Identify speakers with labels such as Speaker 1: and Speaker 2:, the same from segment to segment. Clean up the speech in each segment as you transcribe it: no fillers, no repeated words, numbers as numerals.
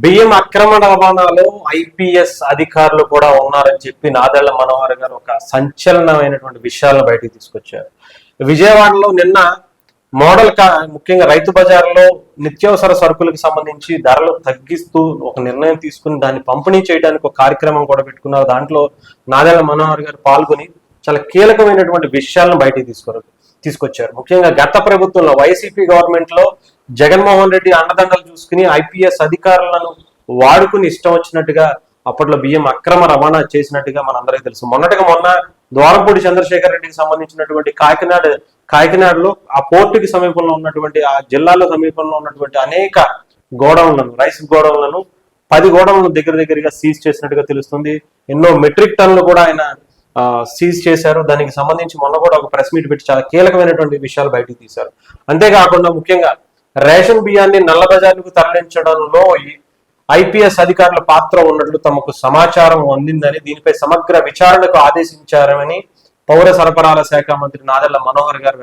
Speaker 1: బియ్యం అక్రమ రవాణాలో ఐపీఎస్ అధికారులు కూడా ఉన్నారని చెప్పి నాదెళ్ల మనోహర్ గారు ఒక సంచలనమైనటువంటి విషయాలను బయటకు తీసుకొచ్చారు. విజయవాడలో నిన్న మోడల్ ముఖ్యంగా రైతు బజార్లో నిత్యావసర సరుకులకు సంబంధించి ధరలు తగ్గిస్తూ ఒక నిర్ణయం తీసుకుని దాన్ని పంపిణీ చేయడానికి ఒక కార్యక్రమం కూడా పెట్టుకున్నారు. దాంట్లో నాదెళ్ల మనోహర్ గారు పాల్గొని చాలా కీలకమైనటువంటి విషయాలను బయటకు తీసుకొచ్చారు. ముఖ్యంగా గత ప్రభుత్వంలో వైసీపీ గవర్నమెంట్ లో జగన్మోహన్ రెడ్డి అండదండలు చూసుకుని ఐపీఎస్ అధికారులను వాడుకుని ఇష్టం వచ్చినట్టుగా అప్పట్లో బియ్యం అక్రమ రవాణా చేసినట్టుగా మనందరికీ తెలుసు. మొన్న ద్వారంపూడి చంద్రశేఖర్ రెడ్డికి సంబంధించినటువంటి కాకినాడలో ఆ పోర్టుకి సమీపంలో ఉన్నటువంటి ఆ జిల్లాలో సమీపంలో ఉన్నటువంటి అనేక గోడౌన్లను రైస్ గోడౌన్లను 10 గోడౌన్లను దగ్గరగా సీజ్ చేసినట్టుగా తెలుస్తుంది. ఎన్నో మెట్రిక్ టన్నులు కూడా ఆయన సీజ్ చేశారు. దానికి సంబంధించి మొన్న కూడా ఒక ప్రెస్ మీట్ పెట్టి చాలా కీలకమైనటువంటి విషయాలు బయటకు తీశారు. అంతేకాకుండా ముఖ్యంగా రేషన్ బియ్యాన్ని నల్లబజార్లకు తరలించడంలో ఐపీఎస్ అధికారుల పాత్ర ఉన్నట్లు తమకు సమాచారం అందిందని, దీనిపై సమగ్ర విచారణకు ఆదేశించారని పౌర సరఫరాల శాఖ మంత్రి నాదెళ్ల మనోహర్ గారు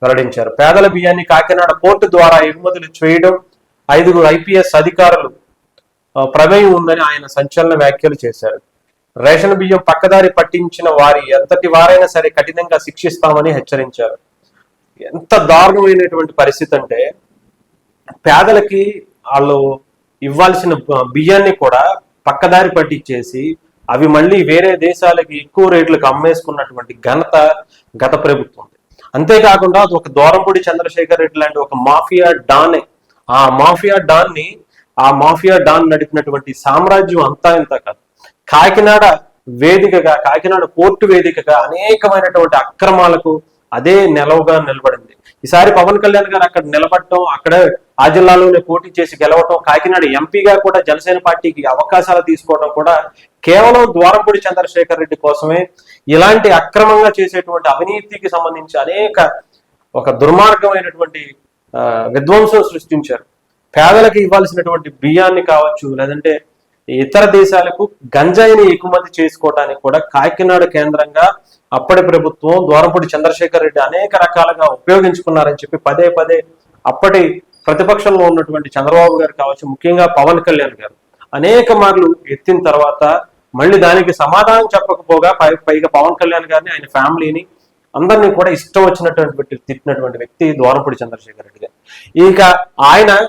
Speaker 1: వెల్లడించారు. పేదల బియ్యాన్ని కాకినాడ పోర్టు ద్వారా ఎగుమతులు చేయడం 5 ఐపీఎస్ అధికారులు ప్రమేయం ఉందని ఆయన సంచలన వ్యాఖ్యలు చేశారు. రేషన్ బియ్యం పక్కదారి పట్టించిన వారి ఎంతటి వారైనా సరే కఠినంగా శిక్షిస్తామని హెచ్చరించారు. ఎంత దారుణమైనటువంటి పరిస్థితి అంటే, పేదలకి వాళ్ళు ఇవ్వాల్సిన బియ్యాన్ని కూడా పక్కదారి పట్టించేసి అవి మళ్ళీ వేరే దేశాలకి ఎక్కువ రేట్లకు అమ్మేసుకున్నటువంటి ఘనత గత ప్రభుత్వం. అంతేకాకుండా అది ఒక ద్వారంపూడి చంద్రశేఖర్ రెడ్డి లాంటి ఒక మాఫియా డాన్. ఆ మాఫియా డాన్ నడిపినటువంటి సామ్రాజ్యం అంతా ఇంత కాదు. కాకినాడ పోర్టు వేదికగా అనేకమైనటువంటి అక్రమాలకు అదే నిలవుగా నిలబడింది. ఈసారి పవన్ కళ్యాణ్ గారు అక్కడ నిలబడటం, అక్కడ ఆ జిల్లాలోనే పోటీ చేసి గెలవటం, కాకినాడ ఎంపీగా కూడా జనసేన పార్టీకి అవకాశాలు తీసుకోవడం కూడా కేవలం ద్వారంపూడి చంద్రశేఖర్ రెడ్డి కోసమే. ఇలాంటి అక్రమంగా చేసేటువంటి అవినీతికి సంబంధించి ఒక దుర్మార్గమైనటువంటి విధ్వంసం సృష్టించారు. పేదలకు ఇవ్వాల్సినటువంటి బియ్యాన్ని కావచ్చు, లేదంటే ఇతర దేశాలకు గంజాయిని ఎగుమతి చేసుకోవడానికి కూడా కాకినాడ కేంద్రంగా అప్పటి ప్రభుత్వం ద్వారంపూడి చంద్రశేఖర్ రెడ్డి అనేక రకాలుగా ఉపయోగించుకున్నారని చెప్పి పదే అప్పటి ప్రతిపక్షంలో ఉన్నటువంటి చంద్రబాబు గారు కావచ్చు, ముఖ్యంగా పవన్ కళ్యాణ్ గారు అనేక మార్లు ఎత్తిన తర్వాత మళ్ళీ దానికి సమాధానం చెప్పకపోగా పైగా పవన్ కళ్యాణ్ గారిని, ఆయన ఫ్యామిలీని అందరినీ కూడా ఇష్టం వచ్చినటువంటి తిట్టినటువంటి వ్యక్తి ద్వారంపూడి చంద్రశేఖర్ రెడ్డి గారు. ఇక ఆయనను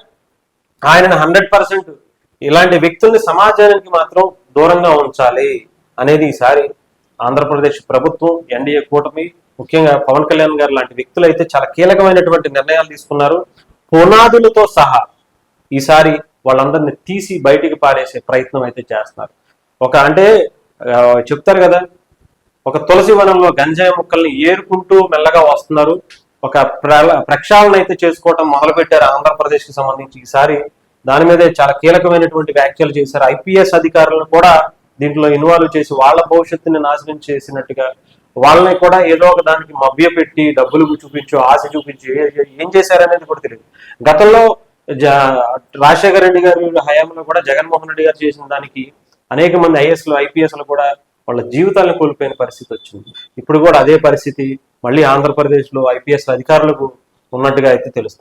Speaker 1: 100% ఇలాంటి వ్యక్తుల్ని సమాజానికి మాత్రం దూరంగా ఉంచాలి అనేది ఈసారి ఆంధ్రప్రదేశ్ ప్రభుత్వం, ఎన్డీఏ కూటమి, ముఖ్యంగా పవన్ కళ్యాణ్ గారు లాంటి వ్యక్తులు అయితే చాలా కీలకమైనటువంటి నిర్ణయాలు తీసుకున్నారు. పునాదులతో సహా ఈసారి వాళ్ళందరినీ తీసి బయటికి పారేసే ప్రయత్నం అయితే చేస్తున్నారు. చెప్తారు కదా, ఒక తులసి వనంలో గంజాయి ముక్కల్ని ఏరుకుంటూ మెల్లగా వస్తున్నారు. ఒక ప్రక్షాళన అయితే చేసుకోవటం మొదలుపెట్టారు ఆంధ్రప్రదేశ్ కి సంబంధించి. ఈసారి దాని మీదే చాలా కీలకమైనటువంటి వ్యాఖ్యలు చేశారు. ఐపీఎస్ అధికారులను కూడా దీంట్లో ఇన్వాల్వ్ చేసి వాళ్ళ భవిష్యత్తుని నాశనం చేసినట్టుగా, వాళ్ళని కూడా ఏదో ఒక దానికి మభ్య పెట్టి డబ్బులు చూపించు, ఆశ చూపించి ఏం చేశారనేది కూడా తెలియదు. గతంలో రాజశేఖర రెడ్డి గారి హయాంలో కూడా జగన్మోహన్ రెడ్డి గారు చేసిన దానికి అనేక మంది ఐపీఎస్లు కూడా వాళ్ళ జీవితాలను కోల్పోయిన పరిస్థితి వచ్చింది. ఇప్పుడు కూడా అదే పరిస్థితి మళ్ళీ ఆంధ్రప్రదేశ్ లో ఐపీఎస్ అధికారులకు ఉన్నట్టుగా అయితే తెలుస్తుంది.